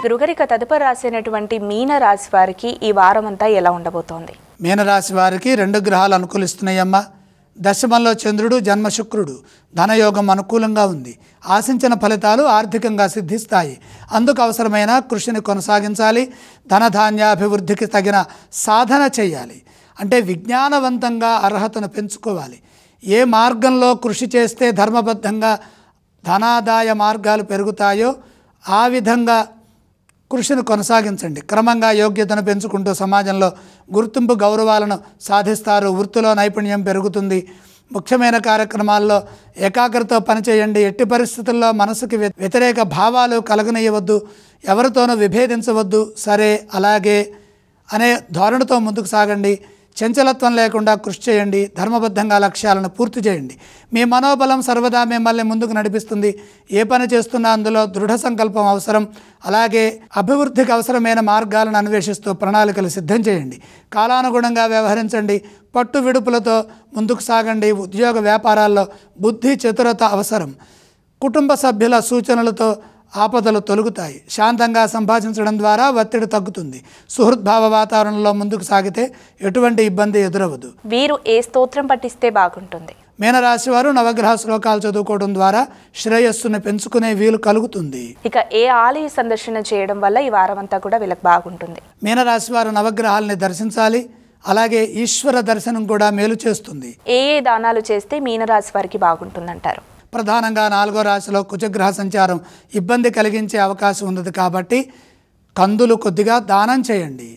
గురుగారిక తదుపరి రాసినటువంటి మీన రాశి వారికి ఈ వారం అంతా ఎలా ఉండబోతోంది? మీనరాశి వారికి 2 గ్రహాలు అనుకూలిస్తున్నాయమ్మా. దశమంలో చంద్రుడు, జన్మ శుక్రుడు. ధనయోగం అనుకూలంగా ఉంది. ఆశించిన ఫలితాలు ఆర్థికంగా సిద్ధిస్తాయి. అందుకు అవసరమైన కృషిని కొనసాగించాలి. ధనధాన్యాభివృద్ధికి తగిన సాధన చేయాలి. అంటే విజ్ఞానవంతంగా అర్హతను పెంచుకోవాలి. ఏ మార్గంలో కృషి చేస్తే ధర్మబద్ధంగా ధనాదాయ మార్గాలు పెరుగుతాయో ఆ విధంగా కృషిని కొనసాగించండి. క్రమంగా యోగ్యతను పెంచుకుంటూ సమాజంలో గుర్తింపు గౌరవాలను సాధిస్తారు. వృత్తిలో నైపుణ్యం పెరుగుతుంది. ముఖ్యమైన కార్యక్రమాల్లో ఏకాగ్రతతో పనిచేయండి. ఎట్టి పరిస్థితుల్లో మనసుకి వ్యతిరేక భావాలు కలగనీయవద్దు. ఎవరితోనూ విభేదించవద్దు. సరే అలాగే అనే ధోరణితో ముందుకు సాగండి. చంచలత్వం లేకుండా కృషి చేయండి. ధర్మబద్ధంగా లక్ష్యాలను పూర్తి చేయండి. మీ మనోబలం సర్వదా మిమ్మల్ని ముందుకు నడిపిస్తుంది. ఏ పని చేస్తున్నా అందులో దృఢ సంకల్పం అవసరం. అలాగే అభివృద్ధికి అవసరమైన మార్గాలను అన్వేషిస్తూ ప్రణాళికలు సిద్ధం చేయండి. కాలానుగుణంగా వ్యవహరించండి. పట్టు విడుపులతో ముందుకు సాగండి. ఉద్యోగ వ్యాపారాల్లో బుద్ధి చతురత అవసరం. కుటుంబ సభ్యుల సూచనలతో ఆపదలు తొలగుతాయి. శాంతంగా సంభాషించడం ద్వారా ఒత్తిడి తగ్గుతుంది. సుహృద్భావ వాతావరణంలో ముందుకు సాగితే ఎటువంటి ఇబ్బంది ఎదురవదు. వీరు ఏ స్తోత్రం పఠిస్తే బాగుంటుంది? మీనరాశి వారు నవగ్రహ శ్లోకాలు చదువుకోవడం ద్వారా శ్రేయస్సును పెంచుకునే వీలు కలుగుతుంది. ఇక ఏ ఆలయ సందర్శన చేయడం వల్ల ఈ వారం అంతా కూడా వీళ్ళకి బాగుంటుంది? మీనరాశి వారు నవగ్రహాలని దర్శించాలి. అలాగే ఈశ్వర దర్శనం కూడా మేలు చేస్తుంది. ఏ దానాలు చేస్తే మీనరాశి వారికి బాగుంటుందంటారు? ప్రధానంగా 4వ రాశిలో కుజగ్రహ సంచారం ఇబ్బంది కలిగించే అవకాశం ఉన్నది కాబట్టి కందులు కొద్దిగా దానం చేయండి.